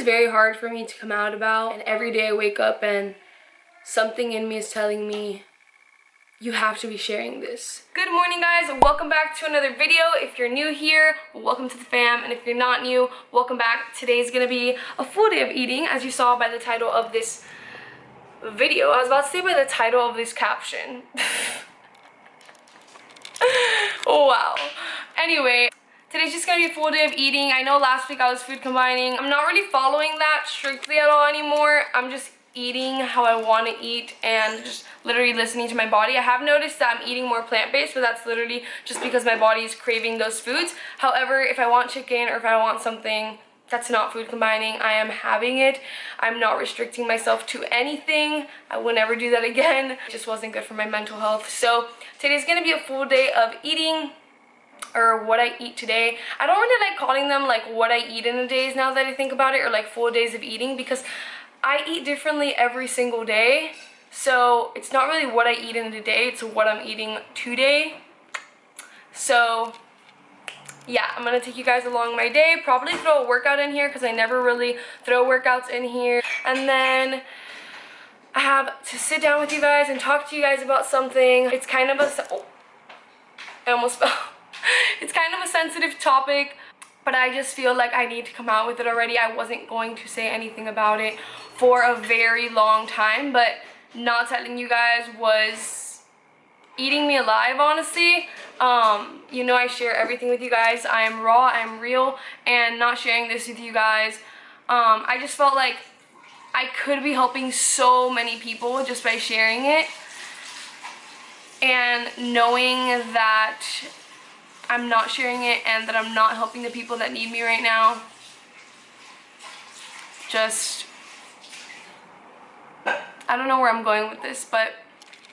very hard for me to come out about, and every day I wake up and something in me is telling me, you have to be sharing this. Good morning, guys. Welcome back to another video. If you're new here, welcome to the fam, and if you're not new, welcome back. Today's gonna be a full day of eating, as you saw by the title of this video. I was about to say by the title of this caption. Oh wow. Anyway, today's just gonna be a full day of eating. I know last week I was food combining. I'm not really following that strictly at all anymore. I'm just eating how I want to eat and just literally listening to my body. I have noticed that I'm eating more plant-based, but that's literally just because my body is craving those foods. However, if I want chicken or if I want something that's not food combining, I am having it. I'm not restricting myself to anything. I will never do that again. It just wasn't good for my mental health. So today's gonna be a full day of eating, or what I eat today. I don't really like calling them like what I eat in a day now that I think about it, or like full days of eating, because I eat differently every single day. So it's not really what I eat in a day, it's what I'm eating today. So yeah, I'm gonna take you guys along my day, probably throw a workout in here because I never really throw workouts in here. And then I have to sit down with you guys and talk to you guys about something. It's kind of I almost fell. It's kind of a sensitive topic, but I just feel like I need to come out with it already. I wasn't going to say anything about it for a very long time, but not telling you guys was eating me alive, honestly. You know, I share everything with you guys. I am raw, I am real, and not sharing this with you guys, I just felt like I could be helping so many people just by sharing it, and knowing that I'm not sharing it and that I'm not helping the people that need me right now, just, I don't know where I'm going with this, but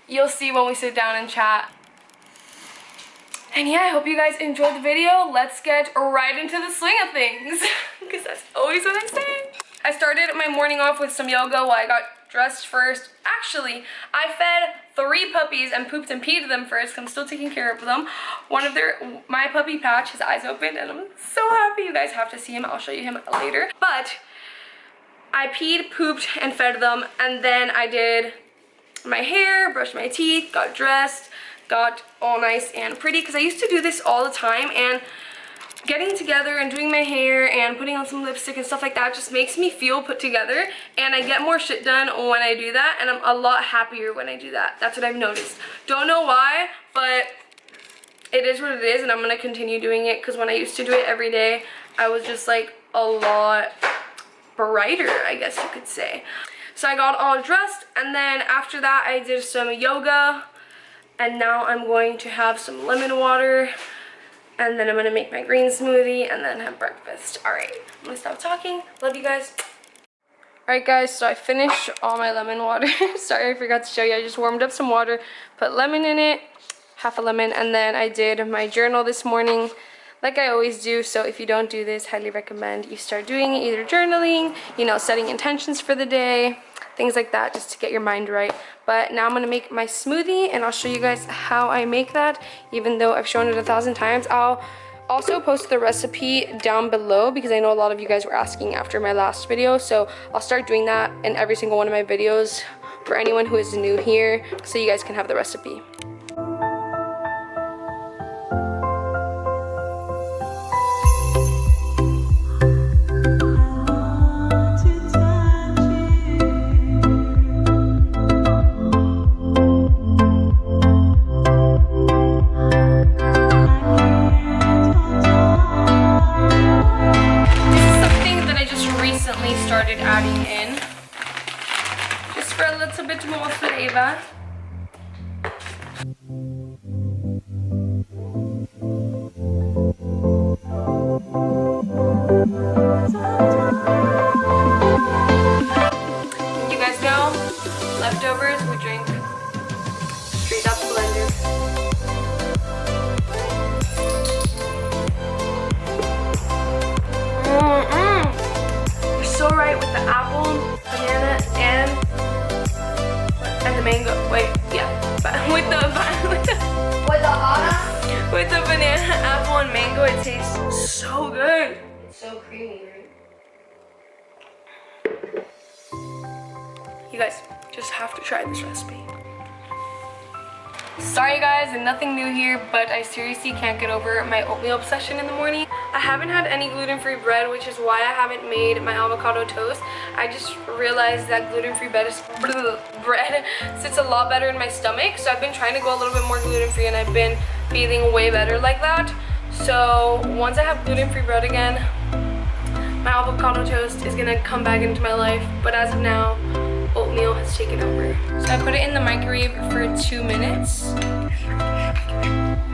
you'll see when we sit down and chat. And yeah, I hope you guys enjoyed the video. Let's get right into the swing of things, because that's always what I say. I started my morning off with some yoga while I got dressed first. Actually, I fed 3 puppies and pooped and peed them first. I'm still taking care of them. My puppy Patch, his eyes opened, and I'm so happy. You guys have to see him. I'll show you him later. But I peed, pooped, and fed them, and then I did my hair, brushed my teeth, got dressed, got all nice and pretty, because I used to do this all the time, and getting together and doing my hair and putting on some lipstick and stuff like that just makes me feel put together, and I get more shit done when I do that, and I'm a lot happier when I do that. That's what I've noticed. Don't know why, but it is what it is, and I'm gonna continue doing it, because when I used to do it every day, I was just like a lot brighter, I guess you could say. So I got all dressed, and then after that I did some yoga, and now I'm going to have some lemon water, and then I'm gonna make my green smoothie and then have breakfast. All right, I'm gonna stop talking. Love you guys. All right, guys, so I finished all my lemon water. Sorry, I forgot to show you. I just warmed up some water, put lemon in it, half a lemon, and then I did my journal this morning, like I always do. So if you don't do this, highly recommend you start doing it, either journaling, you know, setting intentions for the day, things like that, just to get your mind right. But now I'm gonna make my smoothie, and I'll show you guys how I make that, even though I've shown it 1,000 times. I'll also post the recipe down below, because I know a lot of you guys were asking after my last video, so I'll start doing that in every single one of my videos for anyone who is new here, so you guys can have the recipe. Started adding in just for a little bit more flavor. You guys know, leftovers we drink straight out the blender. So right with the apple, banana, and the mango. Wait, yeah, but with the banana, apple, and mango, it tastes so good. It's so creamy, right? You guys just have to try this recipe. Sorry guys, nothing new here, but I seriously can't get over my oatmeal obsession in the morning. I haven't had any gluten-free bread, which is why I haven't made my avocado toast. I just realized that gluten-free bread sits a lot better in my stomach, so I've been trying to go a little bit more gluten-free and I've been feeling way better like that. So once I have gluten-free bread again, my avocado toast is gonna come back into my life, but as of now, oatmeal has taken over. So I put it in the microwave for 2 minutes.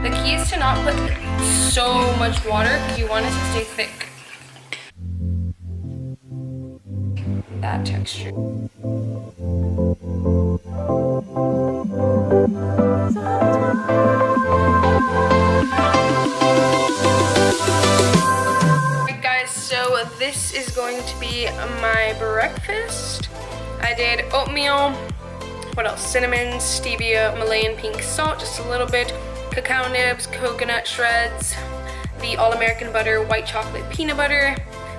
The key is to not put so much water because you want it to stay thick. That texture. Alright guys, so this is going to be my breakfast. I did oatmeal, what else? Cinnamon, stevia, Malayan pink salt, just a little bit, cacao nibs, coconut shreds, the all-American butter, white chocolate peanut butter,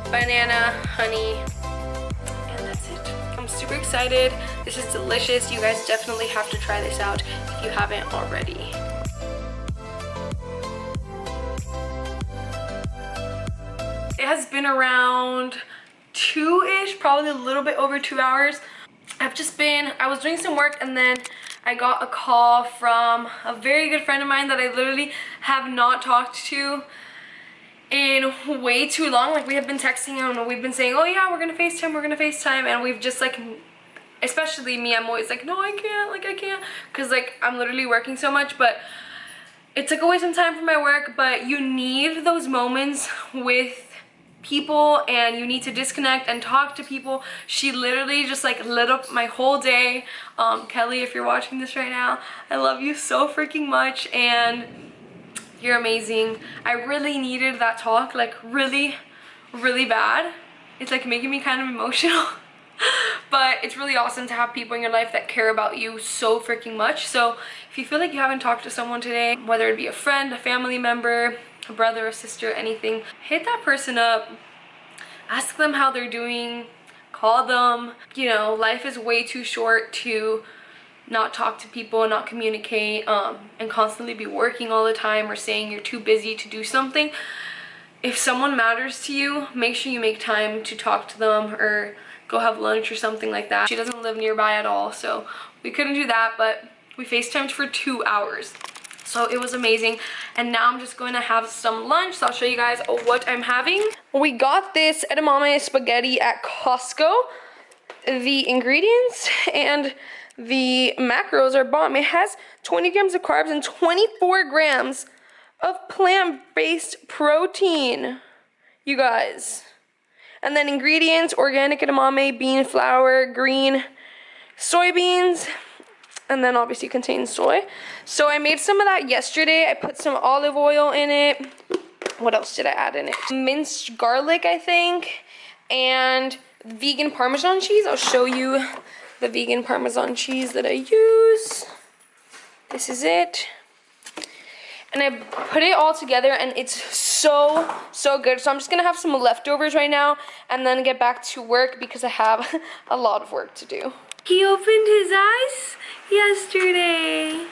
banana, honey, and that's it. I'm super excited. This is delicious. You guys definitely have to try this out if you haven't already. It has been around 2-ish, probably a little bit over 2 hours. I was doing some work and then I got a call from a very good friend of mine that I literally have not talked to in way too long. Like we have been texting and we've been saying, oh yeah, we're gonna FaceTime, and we've just like, especially me, I'm always like, no, I can't, because like I'm literally working so much, but it took away some time from my work. But you need those moments with people and you need to disconnect and talk to people. She literally just like lit up my whole day. Kelly, if you're watching this right now, I love you so freaking much and you're amazing. I really needed that talk, like really bad. It's like making me kind of emotional. But it's really awesome to have people in your life that care about you so freaking much. So if you feel like you haven't talked to someone today, whether it be a friend, a family member, a brother or sister, anything, hit that person up, ask them how they're doing, call them. You know, life is way too short to not talk to people and not communicate and constantly be working all the time or saying you're too busy to do something. If someone matters to you, make sure you make time to talk to them or go have lunch or something like that. She doesn't live nearby at all, so we couldn't do that, but we FaceTimed for 2 hours. So it was amazing. And now I'm just going to have some lunch. So I'll show you guys what I'm having. We got this edamame spaghetti at Costco. The ingredients and the macros are bomb. It has 20 grams of carbs and 24 grams of plant-based protein, you guys. And then ingredients, organic edamame, bean flour, green soybeans, and then obviously contains soy. So I made some of that yesterday. I put some olive oil in it. What else did I add in it? Minced garlic, I think, and vegan Parmesan cheese. I'll show you the vegan Parmesan cheese that I use. This is it. And I put it all together and it's so good. So I'm just gonna have some leftovers right now and then get back to work because I have a lot of work to do. He opened his eyes yesterday.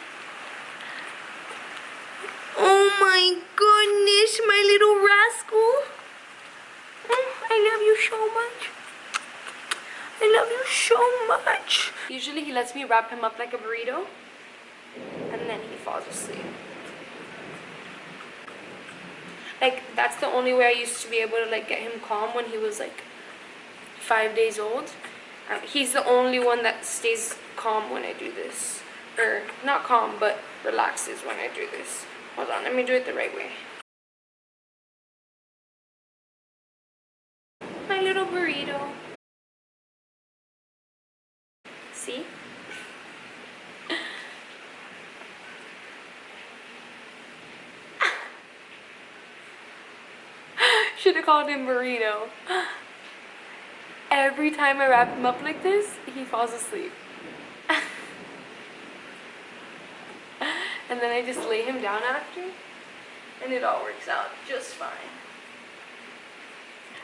Oh my goodness, my little rascal. I love you so much. I love you so much. Usually he lets me wrap him up like a burrito and then he falls asleep. Like, that's the only way I used to be able to like get him calm when he was like 5 days old. He's the only one that stays calm when I do this. Or, not calm, but relaxes when I do this. Hold on, let me do it the right way. My little burrito. See? Should have called him burrito. Every time I wrap him up like this, he falls asleep. And then I just lay him down after, and it all works out just fine.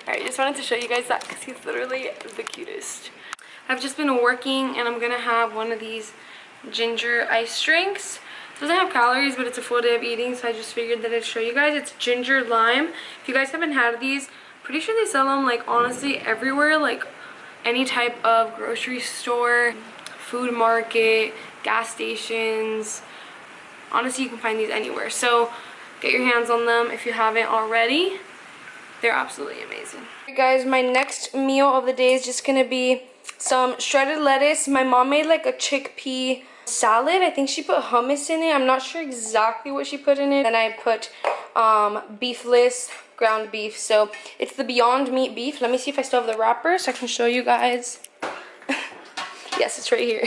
Alright, just wanted to show you guys that because he's literally the cutest. I've just been working and I'm gonna have one of these ginger ice drinks. It doesn't have calories, but it's a full day of eating, so I just figured that I'd show you guys. It's ginger lime. If you guys haven't had these, pretty sure they sell them like honestly everywhere, like any type of grocery store, food market, gas stations. Honestly, you can find these anywhere, so get your hands on them if you haven't already. They're absolutely amazing. Alright guys, my next meal of the day is just gonna be some shredded lettuce. My mom made like a chickpea salad. I think she put hummus in it. I'm not sure exactly what she put in it. Then I put beefless ground beef. So it's the Beyond Meat beef. Let me see if I still have the wrapper so I can show you guys. Yes, it's right here.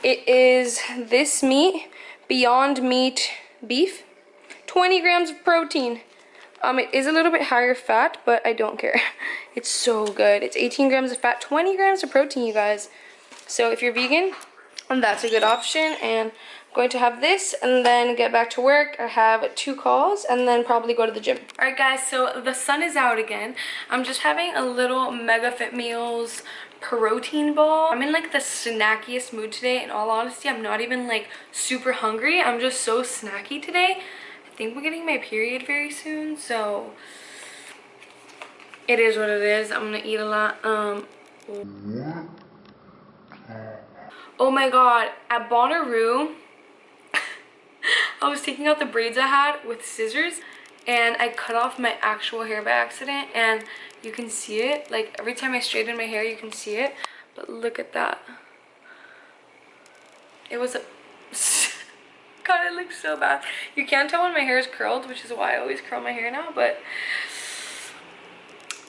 It is this meat, Beyond Meat beef. 20 grams of protein. It is a little bit higher fat, but I don't care. It's so good. It's 18 grams of fat, 20 grams of protein, you guys. So if you're vegan, that's a good option. And I'm going to have this and then get back to work. I have 2 calls and then probably go to the gym. All right, guys, so the sun is out again. I'm just having a little Mega Fit Meals protein bowl. I'm in like the snackiest mood today. In all honesty, I'm not even like super hungry. I'm just so snacky today. I think we're getting my period very soon, so it is what it is. I'm gonna eat a lot. Oh my god, at Bonnaroo, I was taking out the braids I had with scissors and I cut off my actual hair by accident, and you can see it. Like every time I straighten my hair, you can see it. But look at that. It was a God, it looks so bad. You can't tell when my hair is curled, which is why I always curl my hair now, but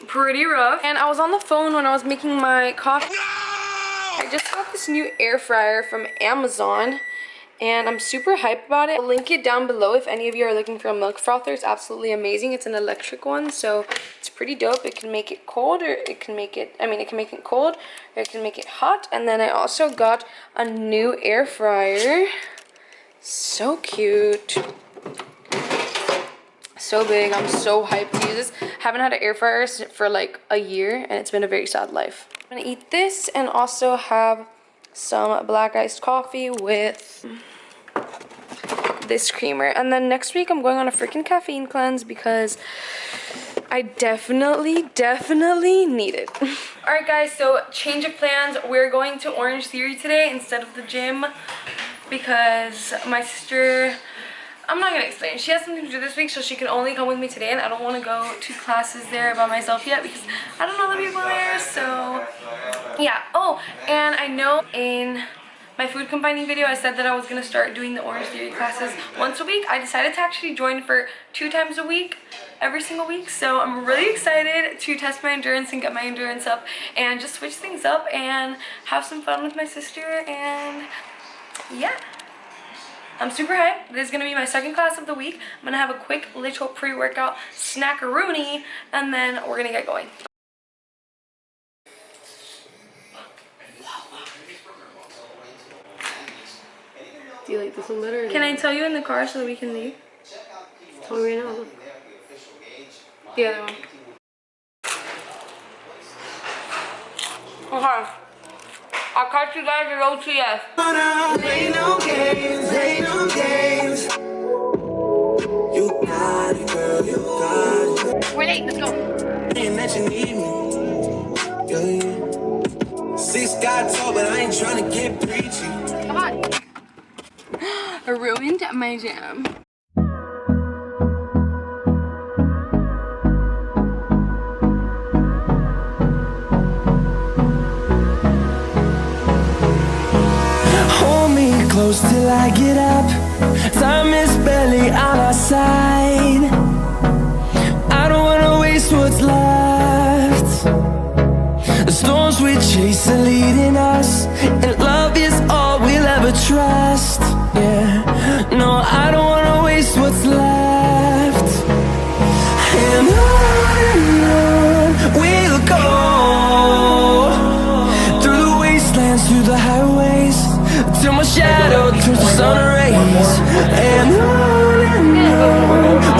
pretty rough. And I was on the phone when I was making my coffee. I just got this new air fryer from Amazon and I'm super hyped about it. I'll link it down below if any of you are looking for a milk frother. It's absolutely amazing. It's an electric one, so it's pretty dope. It can make it cold, or it can make it, it can make it cold, or it can make it hot. And then I also got a new air fryer. So cute, so big. I'm so hyped to use this. Haven't had an air fryer for like a year and it's been a very sad life. I'm gonna eat this and also have some black iced coffee with this creamer. And then next week I'm going on a freaking caffeine cleanse because I definitely need it. All right guys, so change of plans. We're going to Orange Theory today instead of the gym, because my sister, I'm not gonna explain, she has something to do this week, so she can only come with me today, and I don't want to go to classes there by myself yet because I don't know the people there. So yeah. Oh, and I know in my food combining video I said that I was gonna start doing the Orange Theory classes once a week. I decided to actually join for 2 times a week, every single week. So I'm really excited to test my endurance and get my endurance up and just switch things up and have some fun with my sister. And yeah, I'm super hyped. This is gonna be my 2nd class of the week. I'm gonna have a quick little pre-workout snackaroonie and then we're gonna get going. Do you like this one better? Can I tell you in the car so that we can leave? Tell me right now. Look. The other one. Okay. I'll catch you guys at OTS. Ain't no games, ain't no games. You got it, girl, you got it. We're late, let's go. And that you need me. Yeah. 6 got tall, but I ain't trying to get preachy. Come on. I ruined my jam. Close till I get up. Time is barely on our side. I don't wanna waste what's left. The storms we chase are leading us, and love is all we'll ever trust. Yeah, no, I don't wanna waste what's left. And on we'll go, through the wastelands, through the highways, till my shadow turns to sun rays. And on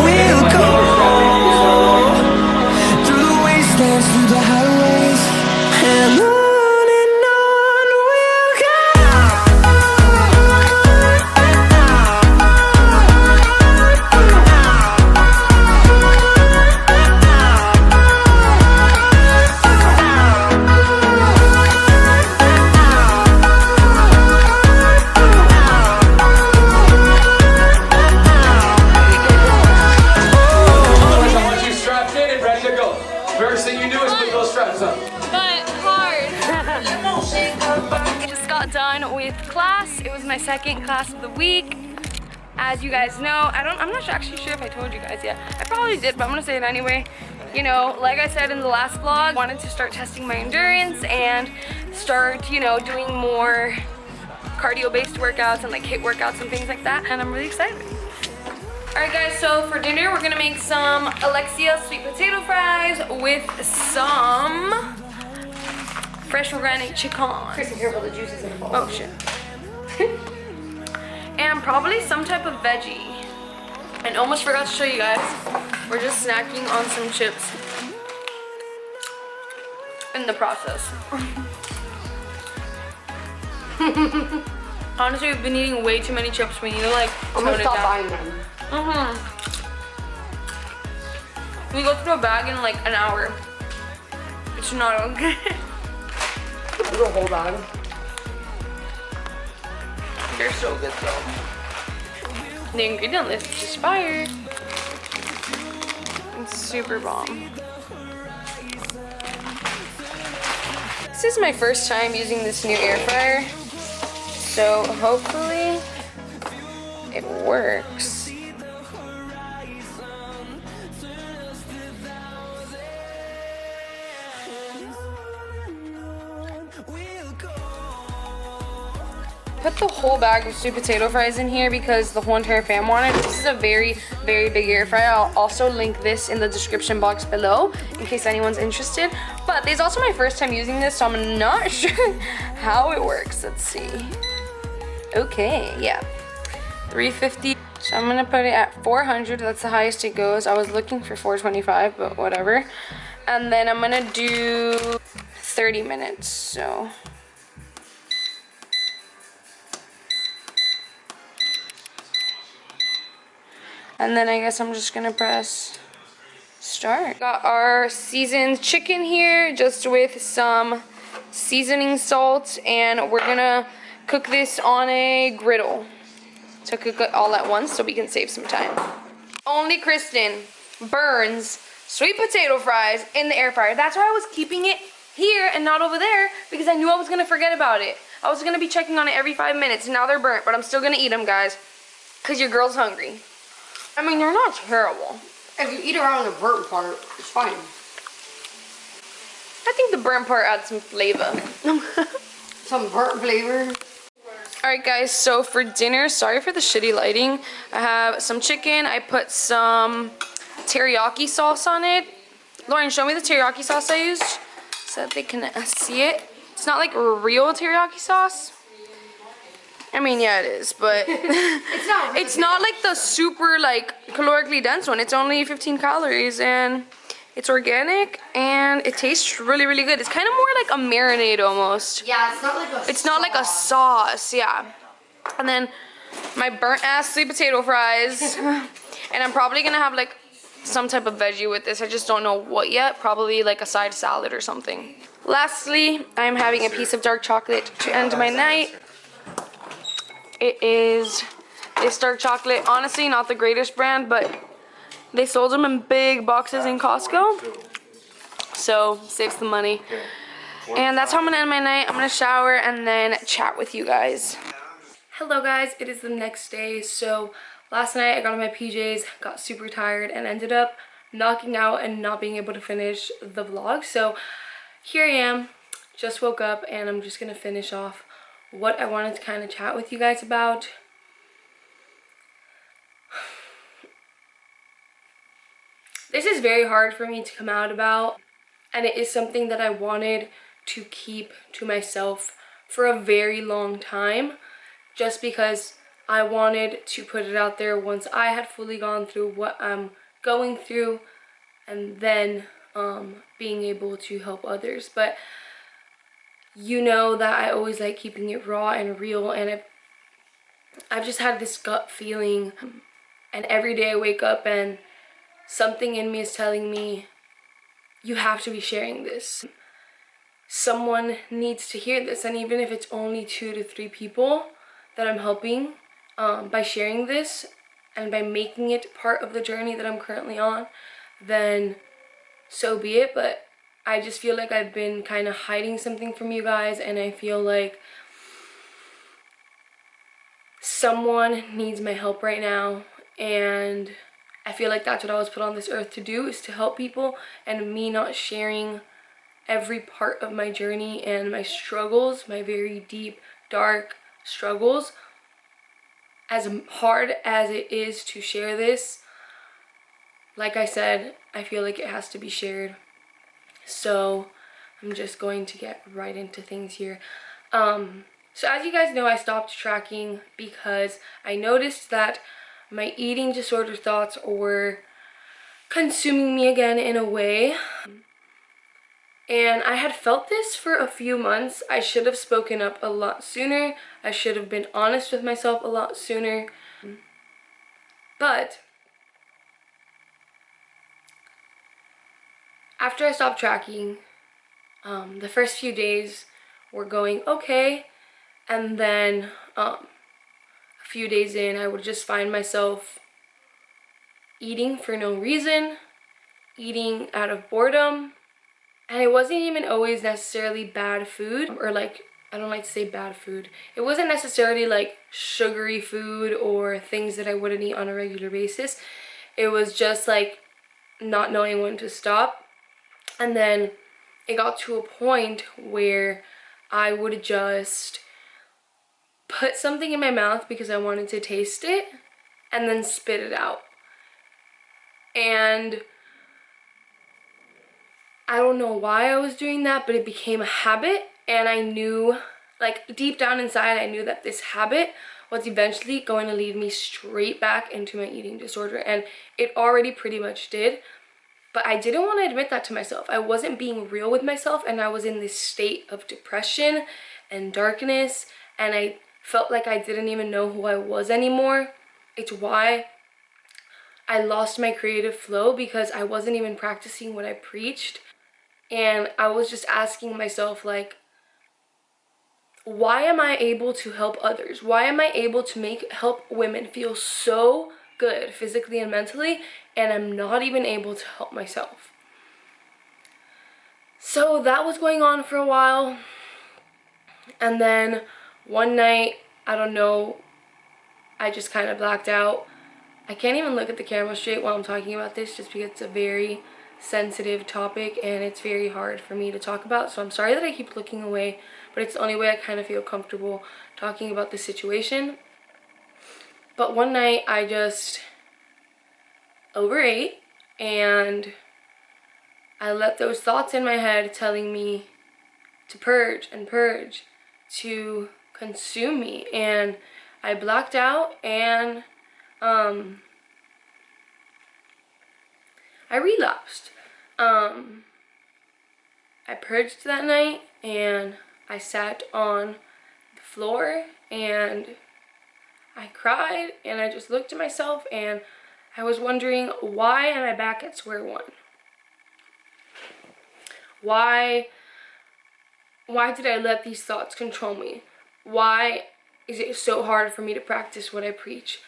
we'll go, through the wastelands, through the highways. And on but hard. Just got done with class. It was my second class of the week. As you guys know, I'm not actually sure if I told you guys yet. I probably did, but I'm gonna say it anyway. You know, like I said in the last vlog, I wanted to start testing my endurance and start, you know, doing more cardio-based workouts and like HIIT workouts and things like that, and I'm really excited. Alright guys, so for dinner we're gonna make some Alexia sweet potato fries with some fresh organic chicken. Kristen, careful, the juice is gonna fall. Oh shit. And probably some type of veggie. And almost forgot to show you guys, we're just snacking on some chips in the process. Honestly, we've been eating way too many chips. We need to like I'm gonna stop buying them. We go through a bag in like an hour. It's not okay. I'll do a whole bag. They're so good though. The ingredient list is just fire. It's super bomb. This is my first time using this new air fryer, so hopefully it works. Put the whole bag of sweet potato fries in here because the whole entire fam wanted. This is a very, very big air fryer. I'll also link this in the description box below in case anyone's interested. But this is also my first time using this, so I'm not sure how it works. Let's see. Okay, yeah. 350. So I'm gonna put it at 400. That's the highest it goes. I was looking for 425, but whatever. And then I'm gonna do 30 minutes, so. And then I guess I'm just gonna press start. Got our seasoned chicken here, just with some seasoning salt, and we're gonna cook this on a griddle. So cook it all at once so we can save some time. Only Kristen burns sweet potato fries in the air fryer. That's why I was keeping it here and not over there, because I knew I was gonna forget about it. I was gonna be checking on it every 5 minutes, and now they're burnt, but I'm still gonna eat them, guys, because your girl's hungry. I mean, they're not terrible. If you eat around the burnt part, it's fine. I think the burnt part adds some flavor. Some burnt flavor. Alright guys, so for dinner, sorry for the shitty lighting. I have some chicken. I put some teriyaki sauce on it. Lauren, show me the teriyaki sauce I used so that they can see it. It's not like real teriyaki sauce. I mean, yeah, it is, but it's not like the super like calorically dense one. It's only 15 calories and it's organic and it tastes really, really good. It's kind of more like a marinade almost. Yeah, it's not like a It's not like a sauce, yeah. And then my burnt ass sweet potato fries. And I'm probably gonna have like some type of veggie with this. I just don't know what yet. Probably like a side salad or something. Lastly, I'm having a piece of dark chocolate to end my night. It is this dark chocolate. Honestly, not the greatest brand, but they sold them in big boxes in Costco. So, saves the money. And that's how I'm gonna end my night. I'm gonna shower and then chat with you guys. Hello guys, it is the next day. So, last night I got on my PJs, got super tired, and ended up knocking out and not being able to finish the vlog. So, here I am, just woke up, and I'm just gonna finish off what I wanted to kind of chat with you guys about. This is very hard for me to come out about, and it is something that I wanted to keep to myself for a very long time, just because I wanted to put it out there once I had fully gone through what I'm going through, and then being able to help others. But you know that I always like keeping it raw and real, and I've just had this gut feeling, and every day I wake up and something in me is telling me, you have to be sharing this. Someone needs to hear this, and even if it's only 2 to 3 people that I'm helping by sharing this and by making it part of the journey that I'm currently on, then so be it. But I just feel like I've been kind of hiding something from you guys, and I feel like someone needs my help right now, and I feel like that's what I was put on this earth to do, is to help people. And me not sharing every part of my journey and my struggles, my very deep, dark struggles, as hard as it is to share this, like I said, I feel like it has to be shared. So I'm just going to get right into things here. So as you guys know, I stopped tracking because I noticed that my eating disorder thoughts were consuming me again in a way. And I had felt this for a few months. I should have spoken up a lot sooner. I should have been honest with myself a lot sooner. But after I stopped tracking, the first few days were going okay. And then a few days in, I would just find myself eating for no reason, eating out of boredom. And it wasn't even always necessarily bad food, or like, I don't like to say bad food. It wasn't necessarily like sugary food or things that I wouldn't eat on a regular basis. It was just like not knowing when to stop. And then it got to a point where I would just put something in my mouth because I wanted to taste it and then spit it out. And I don't know why I was doing that, but it became a habit, and I knew, like deep down inside, I knew that this habit was eventually going to lead me straight back into my eating disorder, and it already pretty much did. But I didn't want to admit that to myself. I wasn't being real with myself, and I was in this state of depression and darkness, and I felt like I didn't even know who I was anymore. It's why I lost my creative flow, because I wasn't even practicing what I preached. And I was just asking myself, like, why am I able to help others? Why am I able to help women feel so good physically and mentally, and I'm not even able to help myself? So that was going on for a while. And then one night, I don't know, I just kind of blacked out. I can't even look at the camera straight while I'm talking about this, just because it's a very sensitive topic and it's very hard for me to talk about. So I'm sorry that I keep looking away, but it's the only way I kind of feel comfortable talking about this situation. But one night I just overate, and I let those thoughts in my head telling me to purge and purge, to consume me, and I blacked out, and I relapsed. I purged that night, and I sat on the floor and I cried, and I just looked at myself, and I was wondering, why am I back at square one? Why did I let these thoughts control me? Why is it so hard for me to practice what I preach?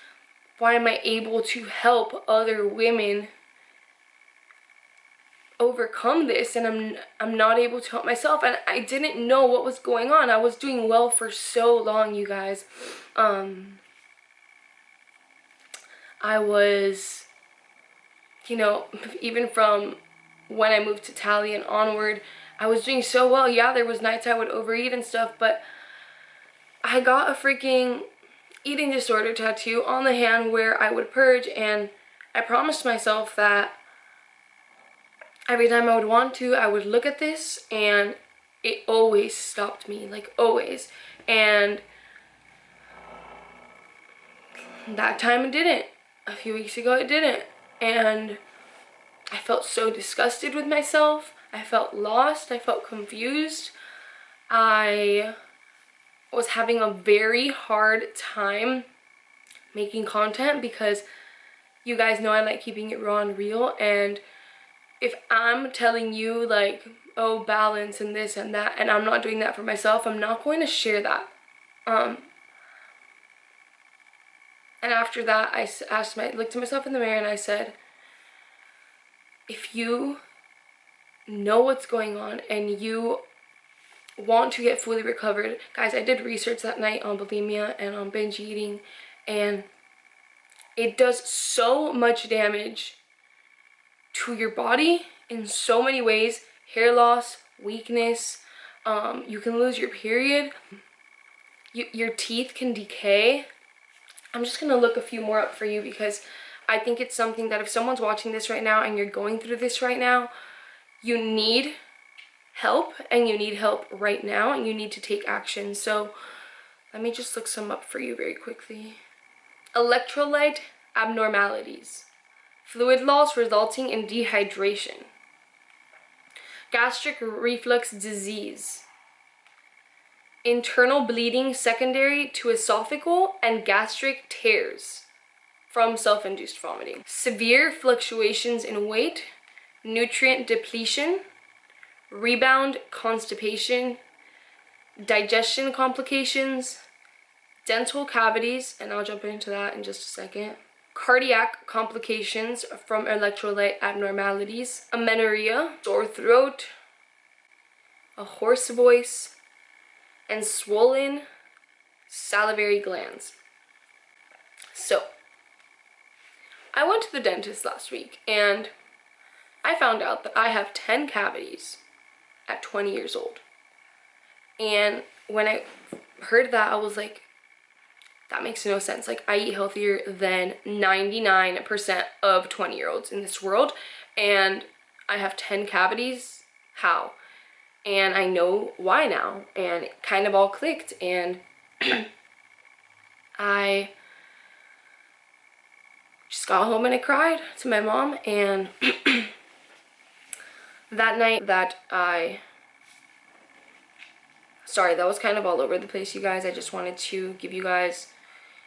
Why am I able to help other women overcome this, and I'm not able to help myself? And I didn't know what was going on. I was doing well for so long, you guys. I was, you know, even from when I moved to Tally and onward, I was doing so well. Yeah, there was nights I would overeat and stuff, but I got a freaking eating disorder tattoo on the hand where I would purge, and I promised myself that every time I would want to, I would look at this, and it always stopped me, like always. And that time it didn't. A few weeks ago it didn't. And I felt so disgusted with myself. I felt lost. I felt confused. I was having a very hard time making content, because you guys know I like keeping it raw and real, and if I'm telling you like, oh, balance and this and that, and I'm not doing that for myself, I'm not going to share that. And after that, I looked at myself in the mirror and I said, if you know what's going on and you want to get fully recovered, guys, I did research that night on bulimia and on binge eating, and it does so much damage to your body in so many ways. Hair loss, weakness, you can lose your period, your teeth can decay. I'm just gonna look a few more up for you because I think it's something that if someone's watching this right now and you're going through this right now, you need help, and you need help right now, and you need to take action. So let me just look some up for you very quickly. Electrolyte abnormalities, fluid loss resulting in dehydration, gastric reflux disease, internal bleeding secondary to esophageal and gastric tears from self-induced vomiting, severe fluctuations in weight, nutrient depletion, rebound constipation, digestion complications, dental cavities, and I'll jump into that in just a second, cardiac complications from electrolyte abnormalities, amenorrhea, sore throat, a hoarse voice, and swollen salivary glands. So, I went to the dentist last week and I found out that I have 10 cavities at 20 years old. And when I heard that, I was like, that makes no sense. Like, I eat healthier than 99% of 20-year-olds in this world, and I have 10 cavities? How? And I know why now, and it kind of all clicked, and I just got home and I cried to my mom, and that night that sorry, that was kind of all over the place, you guys. I just wanted to give you guys,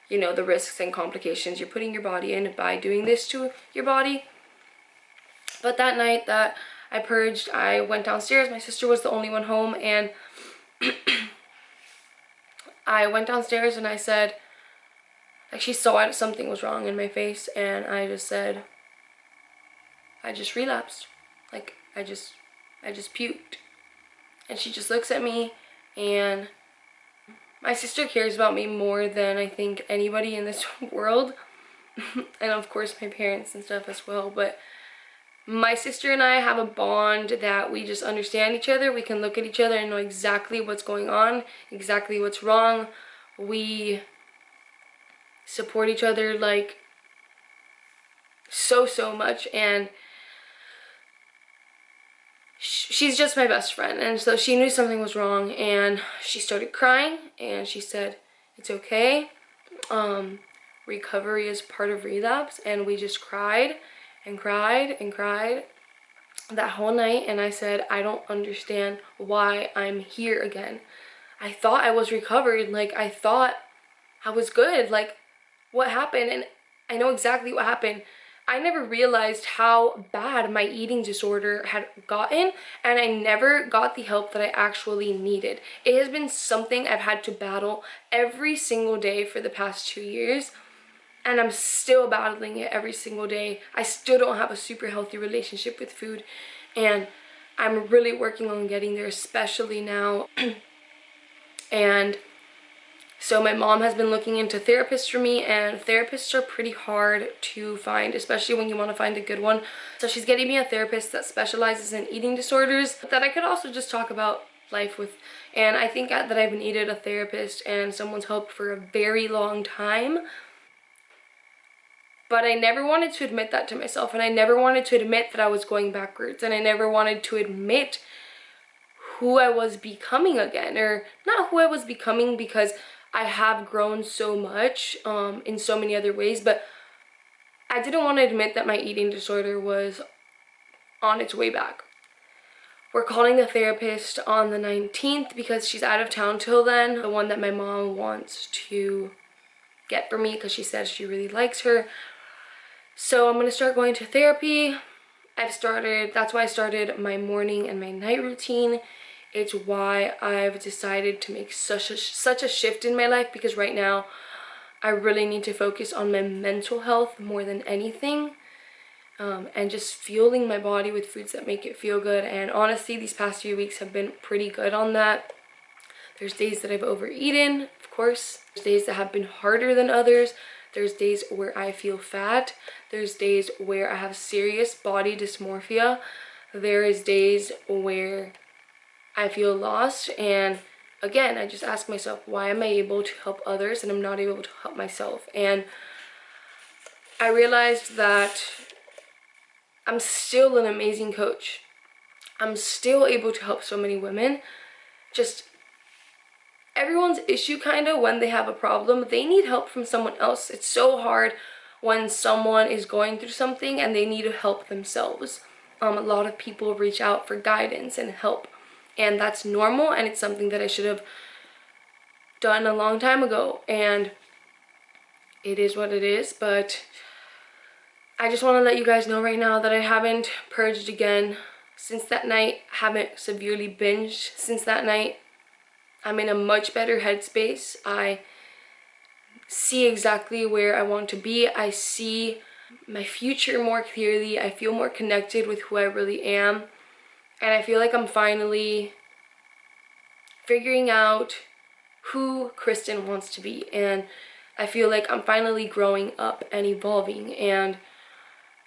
you know, the risks and complications you're putting your body in by doing this to your body. But that night that I purged, I went downstairs. My sister was the only one home, and I went downstairs and I said, like, she saw something was wrong in my face, and I just said, I just relapsed. Like, I just puked. And she just looks at me, and my sister cares about me more than I think anybody in this world. And of course my parents and stuff as well, but my sister and I have a bond that we just understand each other. We can look at each other and know exactly what's going on, exactly what's wrong. We support each other like so much, and she's just my best friend. And so she knew something was wrong, and she started crying, and she said, it's okay, recovery is part of relapse. And we just cried and cried and cried that whole night, and I said, I don't understand why I'm here again. I thought I was recovered, like I thought I was good, like what happened? And I know exactly what happened. I never realized how bad my eating disorder had gotten, and I never got the help that I actually needed. It has been something I've had to battle every single day for the past 2 years, and I'm still battling it every single day. I still don't have a super healthy relationship with food, and I'm really working on getting there, especially now. And so my mom has been looking into therapists for me, and therapists are pretty hard to find, especially when you want to find a good one. So she's getting me a therapist that specializes in eating disorders that I could also just talk about life with. And I think that I've needed a therapist and someone's help for a very long time. But I never wanted to admit that to myself, and I never wanted to admit that I was going backwards, and I never wanted to admit who I was becoming again, or not who I was becoming, because I have grown so much in so many other ways, but I didn't want to admit that my eating disorder was on its way back. We're calling the therapist on the 19th because she's out of town till then, the one that my mom wants to get for me because she says she really likes her. So I'm going to start going to therapy. That's why I started my morning and my night routine. It's why I've decided to make such a shift in my life, because right now I really need to focus on my mental health more than anything. and just fueling my body with foods that make it feel good. And honestly, these past few weeks have been pretty good on that. There's days that I've overeaten, of course. There's days that have been harder than others. There's days where I feel fat. There's days where I have serious body dysmorphia. There is days where I feel lost. And again, I just ask myself, why am I able to help others and I'm not able to help myself? And I realized that I'm still an amazing coach. I'm still able to help so many women. Just everyone's issue kind of when they have a problem, they need help from someone else. It's so hard when someone is going through something and they need to help themselves. A lot of people reach out for guidance and help, and that's normal, and it's something that I should have done a long time ago, and it is what it is. But I just want to let you guys know right now that I haven't purged again since that night. Haven't severely binged since that night. I'm in a much better headspace. I see exactly where I want to be. I see my future more clearly. I feel more connected with who I really am. And I feel like I'm finally figuring out who Kristen wants to be. And I feel like I'm finally growing up and evolving and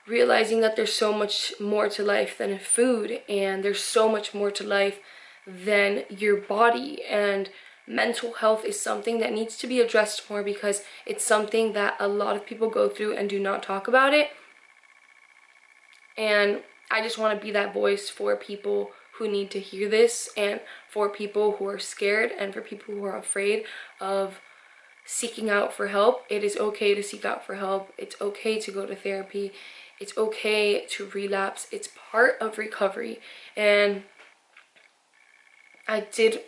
realizing that there's so much more to life than food, and there's so much more to life than your body. And mental health is something that needs to be addressed more, because it's something that a lot of people go through and do not talk about it. And I just want to be that voice for people who need to hear this, and for people who are scared, and for people who are afraid of seeking out for help. It is okay to seek out for help. It's okay to go to therapy. It's okay to relapse. It's part of recovery. And I did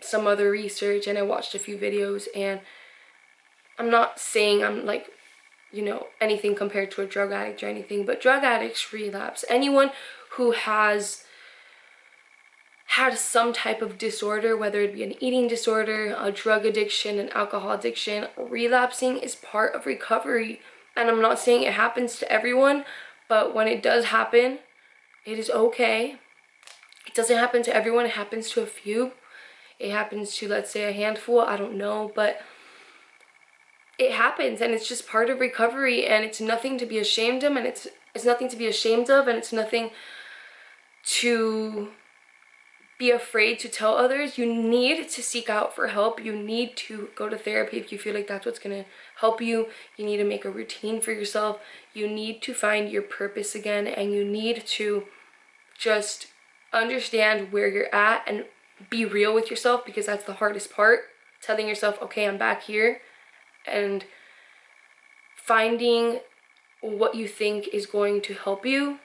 some other research and I watched a few videos, and I'm not saying I'm like, you know, anything compared to a drug addict or anything, but drug addicts relapse. Anyone who has had some type of disorder, whether it be an eating disorder, a drug addiction, an alcohol addiction, relapsing is part of recovery. And I'm not saying it happens to everyone, but when it does happen, it is okay. It doesn't happen to everyone. It happens to a few. It happens to, let's say, a handful. I don't know, but it happens, and it's just part of recovery, and it's nothing to be ashamed of, and it's nothing to be ashamed of, and it's nothing to be afraid to tell others. You need to seek out for help. You need to go to therapy if you feel like that's what's going to help you. You need to make a routine for yourself. You need to find your purpose again, and you need to just understand where you're at and be real with yourself, because that's the hardest part. Telling yourself, okay, I'm back here, and finding what you think is going to help you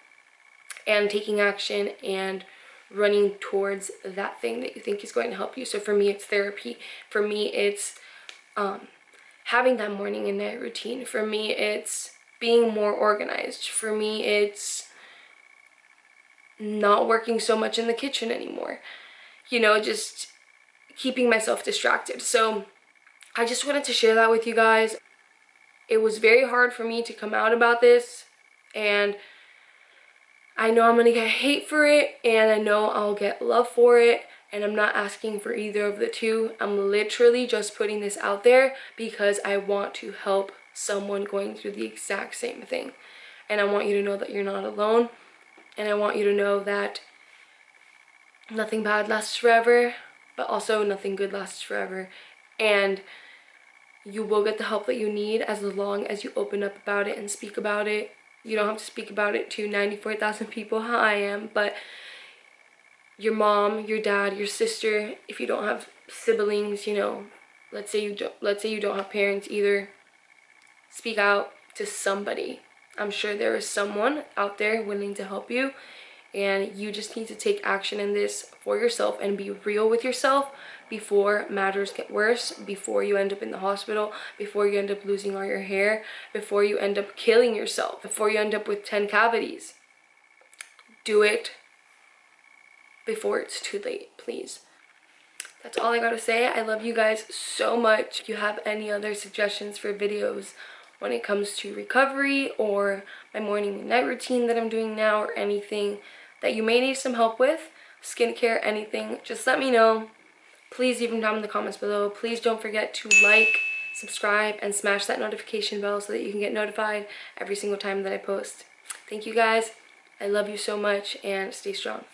and taking action and running towards that thing that you think is going to help you. So for me, it's therapy. For me, it's having that morning and night routine. For me, it's being more organized. For me, it's not working so much in the kitchen anymore. You know, just keeping myself distracted. So I just wanted to share that with you guys. It was very hard for me to come out about this, and I know I'm gonna get hate for it, and I know I'll get love for it, and I'm not asking for either of the two. I'm literally just putting this out there because I want to help someone going through the exact same thing. And I want you to know that you're not alone, and I want you to know that nothing bad lasts forever, but also nothing good lasts forever. And you will get the help that you need as long as you open up about it and speak about it. You don't have to speak about it to 94,000 people how I am, but your mom, your dad, your sister, if you don't have siblings, you know, let's say you don't have parents either, speak out to somebody. I'm sure there is someone out there willing to help you, and you just need to take action in this for yourself and be real with yourself before matters get worse, before you end up in the hospital, before you end up losing all your hair, before you end up killing yourself, before you end up with 10 cavities. Do it before it's too late, please. That's all I gotta say. I love you guys so much. If you have any other suggestions for videos when it comes to recovery or my morning and night routine that I'm doing now, or anything that you may need some help with, skincare, anything, just let me know. Please leave them down in the comments below. Please don't forget to like, subscribe, and smash that notification bell so that you can get notified every single time that I post. Thank you guys. I love you so much, and stay strong.